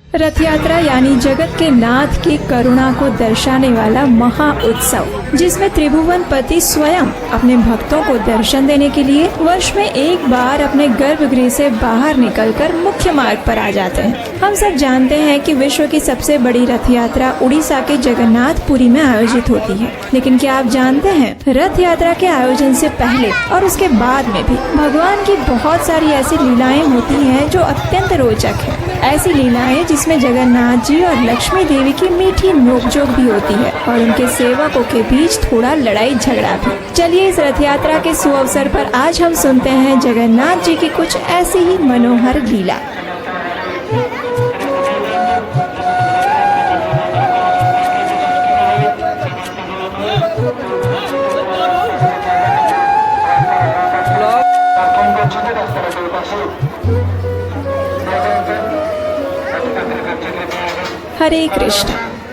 रथ यात्रा यानी जगत के नाथ की करुणा को दर्शाने वाला महा उत्सव, जिसमें त्रिभुवन पति स्वयं अपने भक्तों को दर्शन देने के लिए वर्ष में एक बार अपने गर्भगृह से बाहर निकलकर मुख्य मार्ग पर आ जाते हैं। हम सब जानते हैं कि विश्व की सबसे बड़ी रथ यात्रा उड़ीसा के जगन्नाथपुरी में आयोजित होती है। लेकिन क्या आप जानते हैं, रथ यात्रा के आयोजन से पहले और उसके बाद में भी भगवान की बहुत सारी ऐसी लीलाएं होती हैं जो अत्यंत रोचक है। ऐसी लीलाएं जिसमें जगन्नाथ जी और लक्ष्मी देवी की मीठी नोकझोंक भी होती है और उनके सेवकों के बीच थोड़ा लड़ाई झगड़ा भी। चलिए इस रथ यात्रा के सुअवसर पर आज हम सुनते हैं जगन्नाथ जी की कुछ ऐसी ही मनोहर लीला। हरे कृष्ण।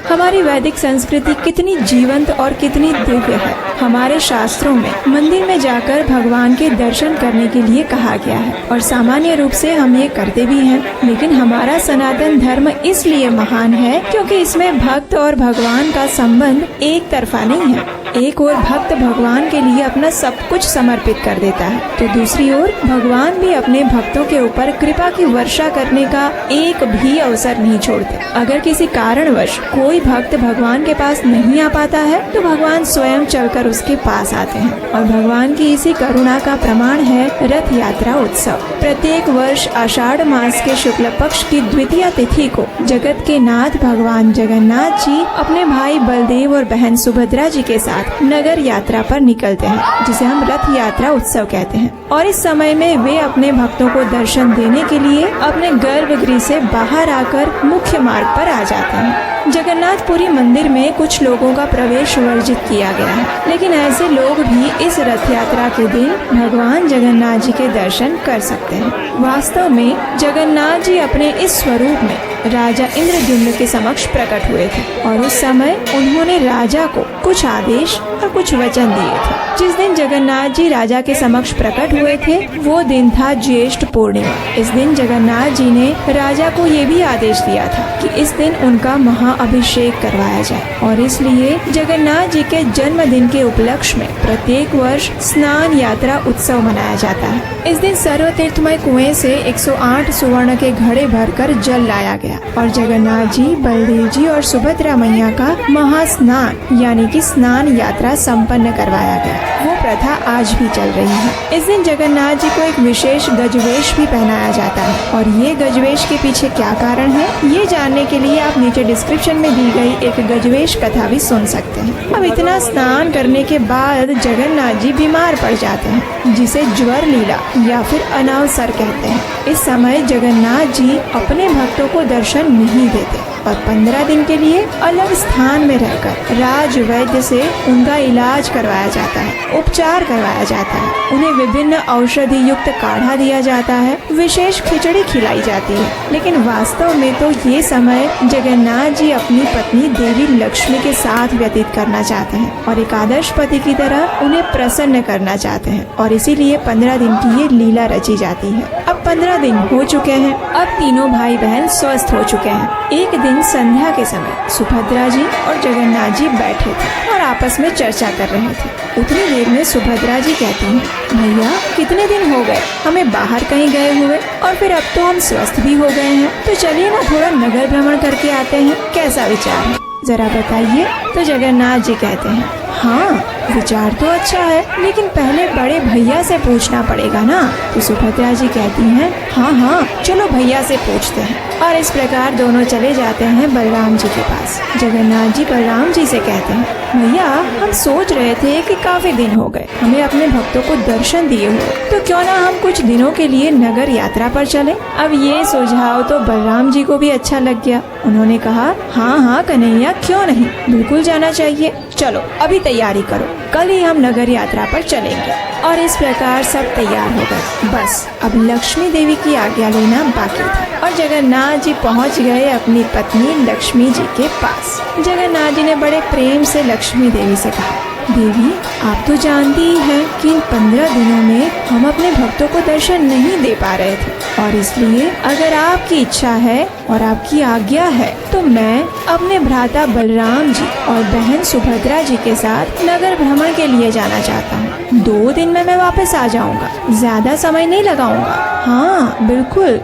हमारी वैदिक संस्कृति कितनी जीवंत और कितनी दिव्य है। हमारे शास्त्रों में मंदिर में जाकर भगवान के दर्शन करने के लिए कहा गया है और सामान्य रूप से हम ये करते भी हैं। लेकिन हमारा सनातन धर्म इसलिए महान है क्योंकि इसमें भक्त और भगवान का संबंध एक तरफा नहीं है। एक ओर भक्त भगवान के लिए अपना सब कुछ समर्पित कर देता है तो दूसरी ओर भगवान भी अपने भक्तों के ऊपर कृपा की वर्षा करने का एक भी अवसर नहीं छोड़ते। अगर किसी कारणवश कोई भक्त भगवान के पास नहीं आ पाता है तो भगवान स्वयं चलकर उसके पास आते हैं और भगवान की इसी करुणा का प्रमाण है रथ यात्रा उत्सव। प्रत्येक वर्ष आषाढ़ मास के शुक्ल पक्ष की द्वितीय तिथि को जगत के नाथ भगवान जगन्नाथ जी अपने भाई बलदेव और बहन सुभद्रा जी के साथ नगर यात्रा पर निकलते हैं, जिसे हम रथ यात्रा उत्सव कहते हैं। और इस समय में वे अपने भक्तों को दर्शन देने के लिए अपने गर्भगृह से बाहर आकर मुख्य मार्ग पर आ जाते हैं। जगन्नाथपुरी मंदिर में कुछ लोगों का प्रवेश वर्जित किया गया है, लेकिन ऐसे लोग भी इस रथ यात्रा के दिन भगवान जगन्नाथ जी के दर्शन कर सकते हैं। वास्तव में जगन्नाथ जी अपने इस स्वरूप में राजा इंद्रद्युम्न के समक्ष प्रकट हुए थे और उस समय उन्होंने राजा को कुछ आदेश और कुछ वचन दिए थे। जिस दिन जगन्नाथ जी राजा के समक्ष प्रकट हुए थे वो दिन था ज्येष्ठ पूर्णिमा। इस दिन जगन्नाथ जी ने राजा को ये भी आदेश दिया था कि इस दिन उनका महाअभिषेक करवाया जाए और इसलिए जगन्नाथ जी के जन्मदिन के उपलक्ष्य में प्रत्येक वर्ष स्नान यात्रा उत्सव मनाया जाता है। इस दिन सर्वतीर्थमय कुएं से 108 सुवर्ण के घड़े भरकर जल लाया गया और जगन्नाथ जी, बलदेव जी और सुभद्रा मैया का महास्नान यानी कि स्नान यात्रा संपन्न करवाया गया। वो प्रथा आज भी चल रही है। इस दिन जगन्नाथ जी को एक विशेष गजवेश भी पहनाया जाता है और ये गजवेश के पीछे क्या कारण है ये जानने के लिए आप नीचे डिस्क्रिप्शन में दी गई एक गजवेश कथा भी सुन सकते हैं। अब इतना स्नान करने के बाद जगन्नाथ जी बीमार पड़ जाते हैं, जिसे ज्वर लीला या फिर अनावसर कहते हैं। इस समय जगन्नाथ जी अपने भक्तों को दर्शन नहीं देते और 15 दिन के लिए अलग स्थान में रहकर राज वैद्य से उनका इलाज करवाया जाता है, उपचार करवाया जाता है। उन्हें विभिन्न औषधि युक्त काढ़ा दिया जाता है, विशेष खिचड़ी खिलाई जाती है। लेकिन वास्तव में तो ये समय जगन्नाथ जी अपनी पत्नी देवी लक्ष्मी के साथ व्यतीत करना चाहते हैं और एक आदर्श पति की तरह उन्हें प्रसन्न करना चाहते हैं और इसीलिए 15 दिन की ये लीला रची जाती है। अब 15 दिन हो चुके हैं। अब तीनों भाई बहन स्वस्थ हो चुके हैं। एक दिन संध्या के समय सुभद्रा जी और जगन्नाथ जी बैठे थे और आपस में चर्चा कर रहे थे। उतनी देर में सुभद्रा जी कहती हैं, भैया कितने दिन हो गए हमें बाहर कहीं गए हुए और फिर अब तो हम स्वस्थ भी हो गए हैं, तो चलिए ना थोड़ा नगर भ्रमण करके आते हैं, कैसा विचार है जरा बताइए। तो जगन्नाथ जी कहते हैं, हाँ विचार तो अच्छा है लेकिन पहले बड़े भैया से पूछना पड़ेगा ना। तो सुभद्रा जी कहती हैं, हाँ चलो भैया से पूछते हैं। और इस प्रकार दोनों चले जाते हैं बलराम जी के पास। जगन्नाथ जी बलराम जी से कहते हैं, भैया हम सोच रहे थे कि काफी दिन हो गए हमें अपने भक्तों को दर्शन दिए हुए, तो क्यों ना हम कुछ दिनों के लिए नगर यात्रा पर चले। अब ये सुझाव तो बलराम जी को भी अच्छा लग गया। उन्होंने कहा, हाँ कन्हैया क्यों नहीं, बिल्कुल जाना चाहिए, चलो अभी तैयारी करो, कल ही हम नगर यात्रा पर चलेंगे। और इस प्रकार सब तैयार हो गए। बस अब लक्ष्मी देवी की आज्ञा लेना बाकी था और जगन्नाथ जी पहुंच गए अपनी पत्नी लक्ष्मी जी के पास। जगन्नाथ जी ने बड़े प्रेम से लक्ष्मी देवी से कहा, देवी, आप तो जानती ही हैं कि इन 15 दिनों में हम अपने भक्तों को दर्शन नहीं दे पा रहे थे, और इसलिए अगर आपकी इच्छा है और आपकी आज्ञा है तो मैं अपने भ्राता बलराम जी और बहन सुभद्रा जी के साथ नगर भ्रमण के लिए जाना चाहता हूँ। 2 दिन में मैं वापस आ जाऊँगा, ज्यादा समय नहीं लगाऊंगा। हाँ बिल्कुल।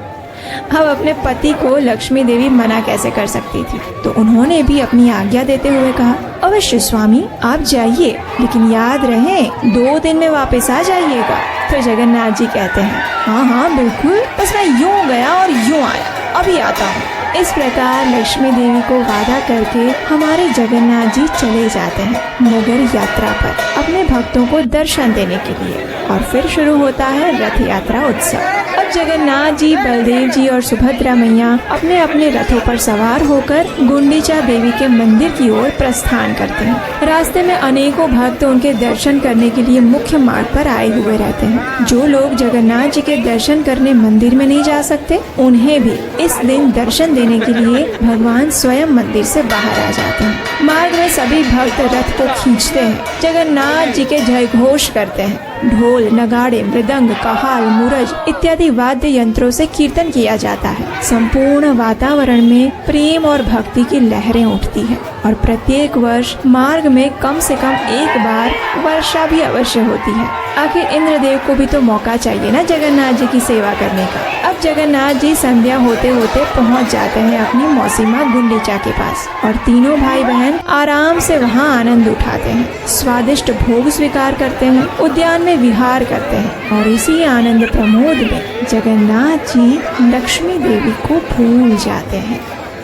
अब अपने पति को लक्ष्मी देवी मना कैसे कर सकती थी, तो उन्होंने भी अपनी आज्ञा देते हुए कहा, अवश्य स्वामी आप जाइए, लेकिन याद रहे 2 दिन में वापस आ जाइएगा। तो जगन्नाथ जी कहते हैं, हाँ हाँ बिल्कुल, बस मैं यूँ गया और यूँ आया, अभी आता हूँ। इस प्रकार लक्ष्मी देवी को वादा करके हमारे जगन्नाथ जी चले जाते हैं नगर यात्रा पर अपने भक्तों को दर्शन देने के लिए, और फिर शुरू होता है रथ यात्रा उत्सव। अब जगन्नाथ जी, बलदेव जी और सुभद्रा मैया अपने अपने रथों पर सवार होकर गुंडीचा देवी के मंदिर की ओर प्रस्थान करते हैं। रास्ते में अनेकों भक्त उनके दर्शन करने के लिए मुख्य मार्ग पर आए हुए रहते हैं। जो लोग जगन्नाथ जी के दर्शन करने मंदिर में नहीं जा सकते, उन्हें भी इस दिन दर्शन देने के लिए भगवान स्वयं मंदिर से बाहर आ जाते हैं। मार्ग में सभी भक्त रथ को खींचते हैं, जगन्नाथ जी के जय घोष करते हैं। ढोल, नगाड़े, मृदंग, कहाल, मुरज इत्यादि वाद्य यंत्रों से कीर्तन किया जाता है। संपूर्ण वातावरण में प्रेम और भक्ति की लहरें उठती है, और प्रत्येक वर्ष मार्ग में कम से कम एक बार वर्षा भी अवश्य होती है। आखिर इंद्रदेव को भी तो मौका चाहिए ना जगन्नाथ जी की सेवा करने का। अब जगन्नाथ जी संध्या होते होते पहुंच जाते हैं अपनी मौसी माँ गुंडीचा के पास, और तीनों भाई बहन आराम से वहां आनंद उठाते हैं, स्वादिष्ट भोग स्वीकार करते हैं, उद्यान में विहार करते हैं, और इसी आनंद प्रमोद में जगन्नाथ जी लक्ष्मी देवी को भूल जाते हैं।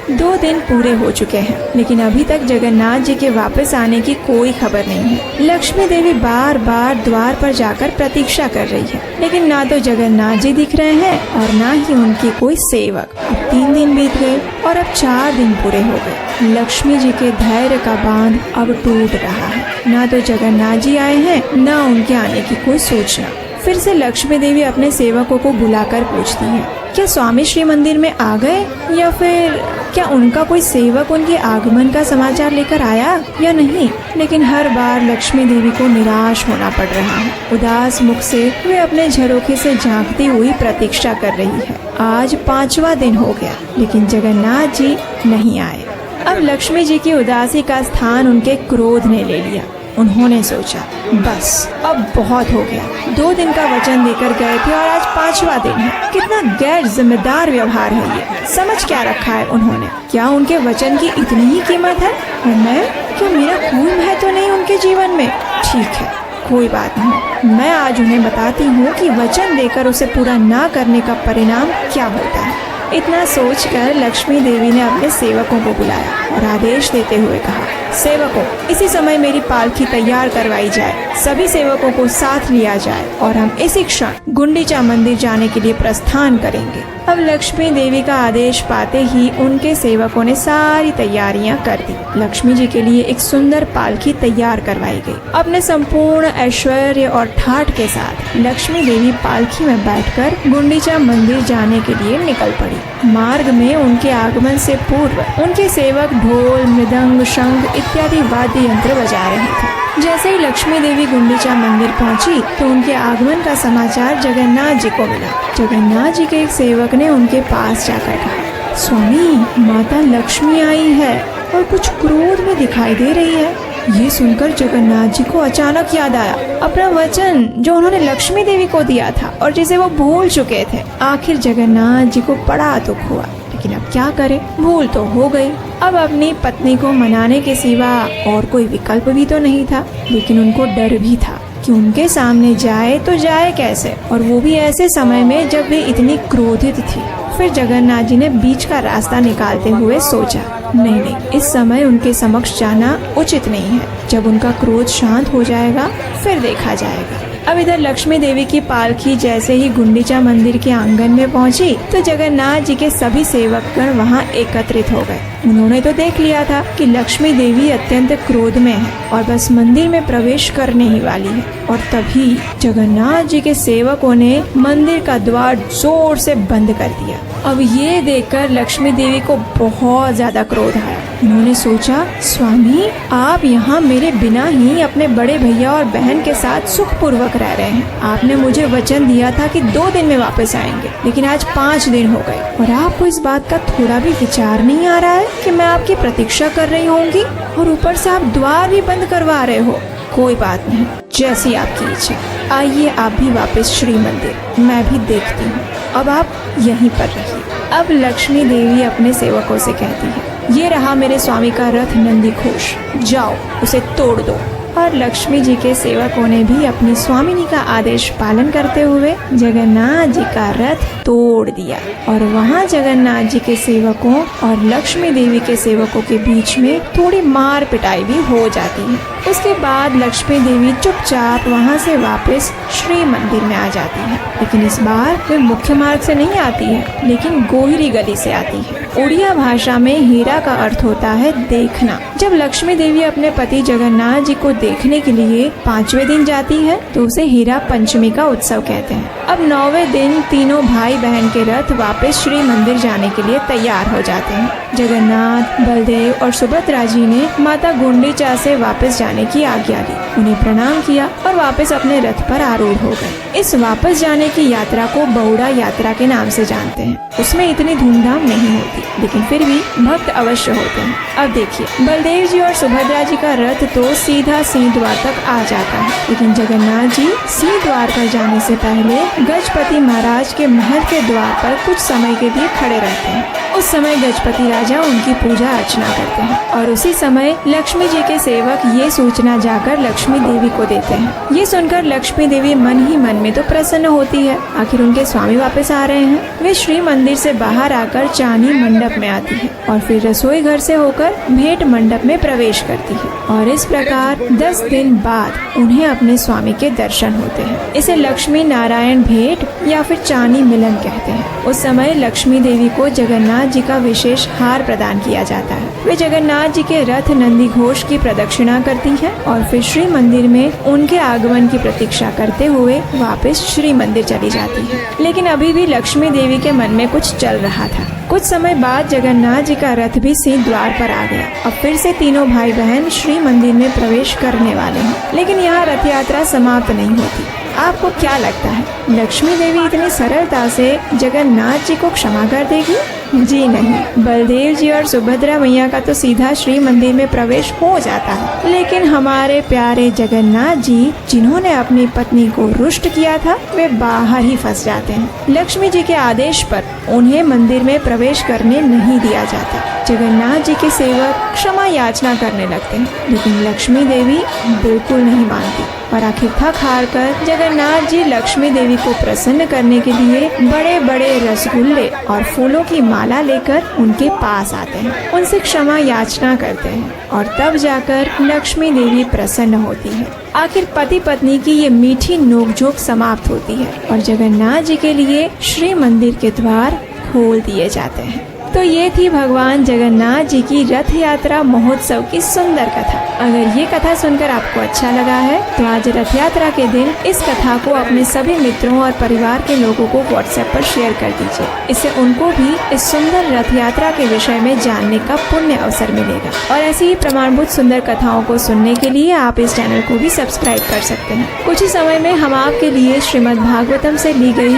2 दिन पूरे हो चुके हैं, लेकिन अभी तक जगन्नाथ जी के वापस आने की कोई खबर नहीं है। लक्ष्मी देवी बार बार द्वार पर जाकर प्रतीक्षा कर रही है, लेकिन ना तो जगन्नाथ जी दिख रहे हैं और ना ही उनके कोई सेवक। अब 3 दिन बीत गए और अब 4 दिन पूरे हो गए। लक्ष्मी जी के धैर्य का बांध अब टूट रहा है। ना तो जगन्नाथ जी आए हैं, ना उनके आने की कोई सूचना। फिर से लक्ष्मी देवी अपने सेवकों को बुलाकर पूछती है, क्या स्वामी श्री मंदिर में आ गए, या फिर क्या उनका कोई सेवक उनके आगमन का समाचार लेकर आया या नहीं। लेकिन हर बार लक्ष्मी देवी को निराश होना पड़ रहा है। उदास मुख से वे अपने झरोखे से झांकती हुई प्रतीक्षा कर रही है। आज 5वां दिन हो गया, लेकिन जगन्नाथ जी नहीं आए। अब लक्ष्मी जी की उदासी का स्थान उनके क्रोध ने ले लिया। उन्होंने सोचा, बस अब बहुत हो गया। 2 दिन का वचन देकर गए थे और आज 5वां दिन है। कितना गैर जिम्मेदार व्यवहार है ये। समझ क्या रखा है उन्होंने? क्या उनके वचन की इतनी ही कीमत है? और मैं, क्या मेरा कोई महत्व तो नहीं उनके जीवन में? ठीक है, कोई बात नहीं, मैं आज उन्हें बताती हूँ कि वचन देकर उसे पूरा ना करने का परिणाम क्या होता है। इतना सोचकर लक्ष्मी देवी ने अपने सेवकों को बुलाया और आदेश देते हुए कहा, सेवकों, इसी समय मेरी पालकी तैयार करवाई जाए, सभी सेवकों को साथ लिया जाए और हम इसी क्षण गुंडीचा मंदिर जाने के लिए प्रस्थान करेंगे। अब लक्ष्मी देवी का आदेश पाते ही उनके सेवकों ने सारी तैयारियां कर दी। लक्ष्मी जी के लिए एक सुंदर पालकी तैयार करवाई गई। अपने संपूर्ण ऐश्वर्य और ठाठ के साथ लक्ष्मी देवी पालकी में बैठकर गुंडीचा मंदिर जाने के लिए निकल पड़ी। मार्ग में उनके आगमन से पूर्व उनके सेवक ढोल, मृदंग, शंख इत्यादि वाद्य यंत्र बजा रहे थे। जैसे ही लक्ष्मी देवी गुंडीचा मंदिर पहुंची तो उनके आगमन का समाचार जगन्नाथ जी को मिला। जगन्नाथ जी के एक सेवक ने उनके पास जाकर कहा, स्वामी, माता लक्ष्मी आई है और कुछ क्रोध में दिखाई दे रही है। ये सुनकर जगन्नाथ जी को अचानक याद आया अपना वचन जो उन्होंने लक्ष्मी देवी को दिया था और जिसे वो भूल चुके थे। आखिर जगन्नाथ जी को बड़ा दुख हुआ, लेकिन अब क्या करें, भूल तो हो गई। अब अपनी पत्नी को मनाने के सिवा और कोई विकल्प भी तो नहीं था, लेकिन उनको डर भी था कि उनके सामने जाए तो जाए कैसे, और वो भी ऐसे समय में जब वे इतनी क्रोधित थी। फिर जगन्नाथ जी ने बीच का रास्ता निकालते हुए सोचा, नहीं, इस समय उनके समक्ष जाना उचित नहीं है। जब उनका क्रोध शांत हो जाएगा फिर देखा जाएगा। अब इधर लक्ष्मी देवी की पालकी जैसे ही गुंडीचा मंदिर के आंगन में पहुंची तो जगन्नाथ जी के सभी सेवकगण वहां एकत्रित हो गए। उन्होंने तो देख लिया था कि लक्ष्मी देवी अत्यंत क्रोध में है और बस मंदिर में प्रवेश करने ही वाली है, और तभी जगन्नाथ जी के सेवकों ने मंदिर का द्वार जोर से बंद कर दिया। अब ये देखकर लक्ष्मी देवी को बहुत ज्यादा क्रोध आया। उन्होंने सोचा, स्वामी आप यहाँ मेरे बिना ही अपने बड़े भैया और बहन के साथ सुखपूर्वक रह रहे हैं। आपने मुझे वचन दिया था कि 2 दिन में वापस आएंगे, लेकिन आज 5 दिन हो गए और आपको इस बात का थोड़ा भी विचार नहीं आ रहा है कि मैं आपकी प्रतीक्षा कर रही होंगी और ऊपर से आप द्वार भी बंद करवा रहे हो। कोई बात नहीं, जैसी आपकी इच्छा। आइए आप भी वापस श्री मंदिर, मैं भी देखती हूँ। अब आप यहीं पर रहिए। अब लक्ष्मी देवी अपने सेवकों से कहती है, ये रहा मेरे स्वामी का रथ नंदी घोष, जाओ उसे तोड़ दो। और लक्ष्मी जी के सेवकों ने भी अपनी स्वामिनी का आदेश पालन करते हुए जगन्नाथ जी का रथ तोड़ दिया और वहाँ जगन्नाथ जी के सेवकों और लक्ष्मी देवी के सेवकों के बीच में थोड़ी मार पिटाई भी हो जाती है। उसके बाद लक्ष्मी देवी चुपचाप वहाँ से वापस श्री मंदिर में आ जाती है, लेकिन इस बार वे मुख्य मार्ग से नहीं आती है, लेकिन गोहिरी गली से आती है। उड़िया भाषा में हीरा का अर्थ होता है देखना। जब लक्ष्मी देवी अपने पति जगन्नाथ जी को देखने के लिए 5वें दिन जाती है तो उसे हीरा पंचमी का उत्सव कहते हैं। अब 9वें दिन तीनों भाई बहन के रथ वापस श्री मंदिर जाने के लिए तैयार हो जाते हैं। जगन्नाथ, बलदेव और सुभद्रा जी ने माता गुंडीचा से वापस जाने की आज्ञा दी, उन्हें प्रणाम किया और वापस अपने रथ पर आरूढ़ हो गए। इस वापस जाने की यात्रा को बहुड़ा यात्रा के नाम से जानते हैं। उसमें इतनी धूमधाम नहीं होती, लेकिन फिर भी भक्त अवश्य होते हैं। अब देखिए, बलदेव जी और सुभद्रा जी का रथ तो सीधा सिंह द्वार तक आ जाता है, लेकिन जगन्नाथ जी सिंह द्वार पर जाने से पहले गजपति महाराज के महल के द्वार पर कुछ समय के लिए खड़े रहते हैं। उस समय गजपति राजा उनकी पूजा अर्चना करते हैं और उसी समय लक्ष्मी जी के सेवक ये सूचना जाकर लक्ष्मी देवी को देते हैं। ये सुनकर लक्ष्मी देवी मन ही मन में तो प्रसन्न होती है, आखिर उनके स्वामी वापस आ रहे हैं। वे श्री मंदिर से बाहर आकर चानी मंडप में आती है और फिर रसोई घर से होकर भेंट मंडप में प्रवेश करती है और इस प्रकार 10 दिन बाद उन्हें अपने स्वामी के दर्शन होते हैं। इसे लक्ष्मी नारायण भेंट या फिर चानी मिलन कहते हैं। उस समय लक्ष्मी देवी को जगन्नाथ जी का विशेष हार प्रदान किया जाता है। वे जगन्नाथ जी के रथ नंदी घोष की प्रदक्षिणा करती है और फिर श्री मंदिर में उनके आगमन की प्रतीक्षा करते हुए वापस श्री मंदिर चली जाती है। लेकिन अभी भी लक्ष्मी देवी के मन में कुछ चल रहा था। कुछ समय बाद जगन्नाथ जी का रथ भी सिंह द्वार पर आ गया। अब फिर से तीनों भाई बहन श्री मंदिर में प्रवेश करने वाले हैं, लेकिन यहाँ रथ यात्रा समाप्त नहीं होती। आपको क्या लगता है, लक्ष्मी देवी इतनी सरलता से जगन्नाथ जी को क्षमा कर देगी? जी नहीं, बलदेव जी और सुभद्रा मैया का तो सीधा श्री मंदिर में प्रवेश हो जाता है, लेकिन हमारे प्यारे जगन्नाथ जी जिन्होंने अपनी पत्नी को रुष्ट किया था, वे बाहर ही फंस जाते हैं। लक्ष्मी जी के आदेश पर उन्हें मंदिर में प्रवेश करने नहीं दिया जाता। जगन्नाथ जी के सेवक क्षमा याचना करने लगते हैं, लेकिन लक्ष्मी देवी बिल्कुल नहीं मानती और आखिर थक हार कर जगन्नाथ जी लक्ष्मी देवी को प्रसन्न करने के लिए बड़े बड़े रसगुल्ले और फूलों की माला लेकर उनके पास आते हैं, उनसे क्षमा याचना करते हैं और तब जाकर लक्ष्मी देवी प्रसन्न होती है। आखिर पति पत्नी की ये मीठी नोकझोंक समाप्त होती है और जगन्नाथ जी के लिए श्री मंदिर के द्वार खोल दिए जाते हैं। तो ये थी भगवान जगन्नाथ जी की रथ यात्रा महोत्सव की सुंदर कथा। अगर ये कथा सुनकर आपको अच्छा लगा है तो आज रथ यात्रा के दिन इस कथा को अपने सभी मित्रों और परिवार के लोगों को व्हाट्सएप पर शेयर कर दीजिए। इससे उनको भी इस सुंदर रथ यात्रा के विषय में जानने का पुण्य अवसर मिलेगा। और ऐसी ही प्रमाणभूत सुंदर कथाओं को सुनने के लिए आप इस चैनल को भी सब्सक्राइब कर सकते हैं। कुछ ही समय में हम आपके लिए श्रीमद् भागवतम से ली गई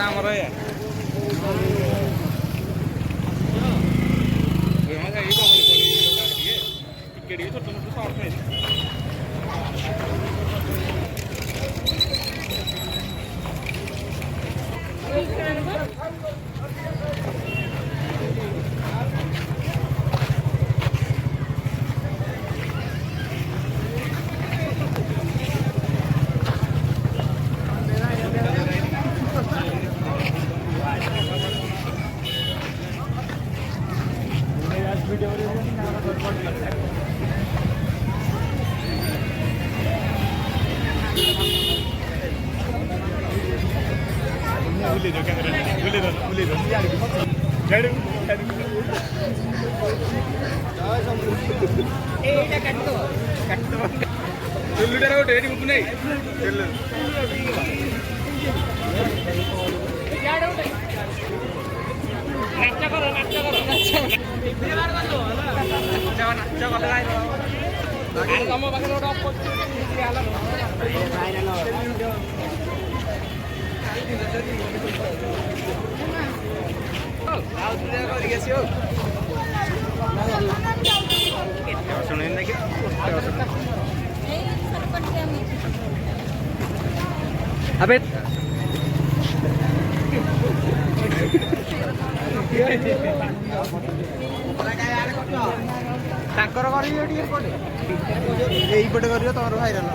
ଆମର ଏ ଟିକେ ଛୋଟ ଛୋଟ ସର୍ଟ अबे ତାଙ୍କର କରିବେ ଟିକେ ଏପଟେ ଏଇପଟେ କରିବ ତମର ଭାଇରାଲ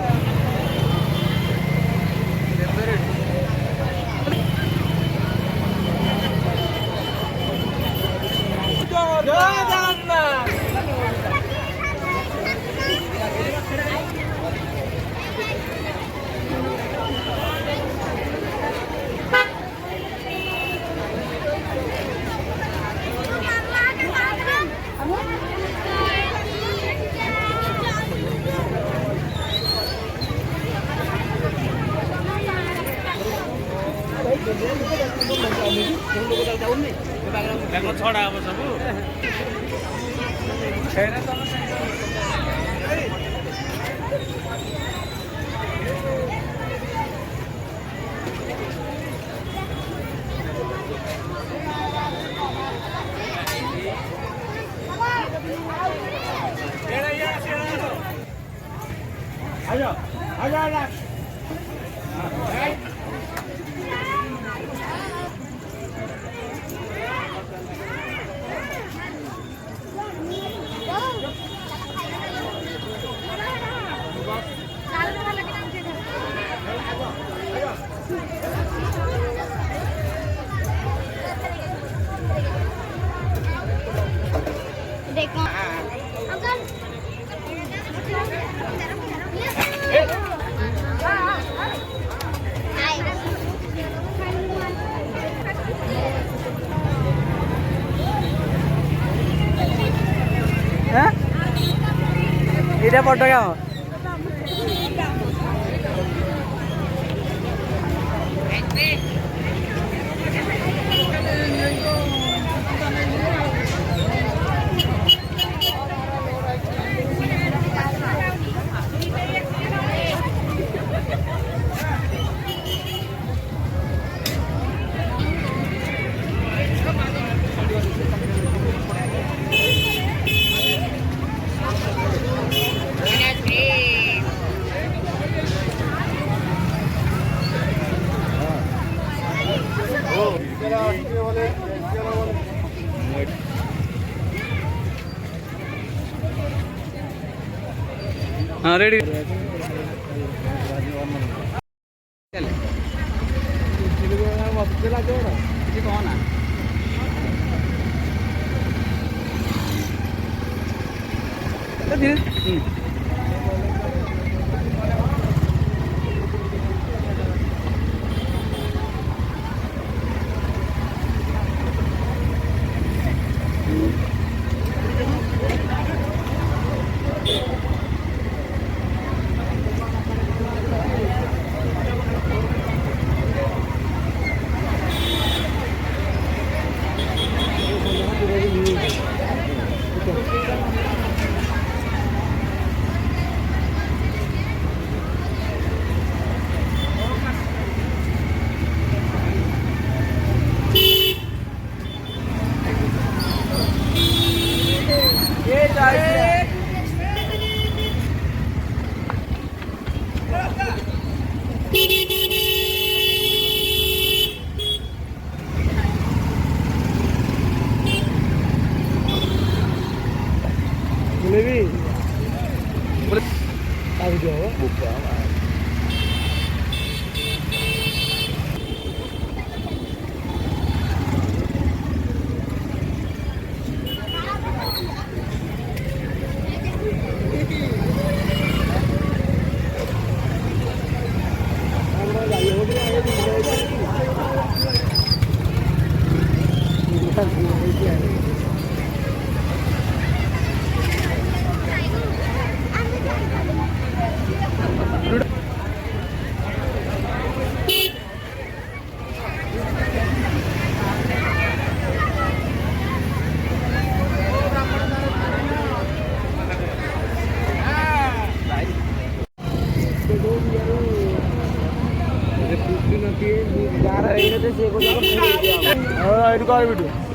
ଛଡା ହବ ସବୁ এটা পড়তো কেমন हाँ रेडी जा रहा है से को जाकर पूरे दिया और इनको वीडियो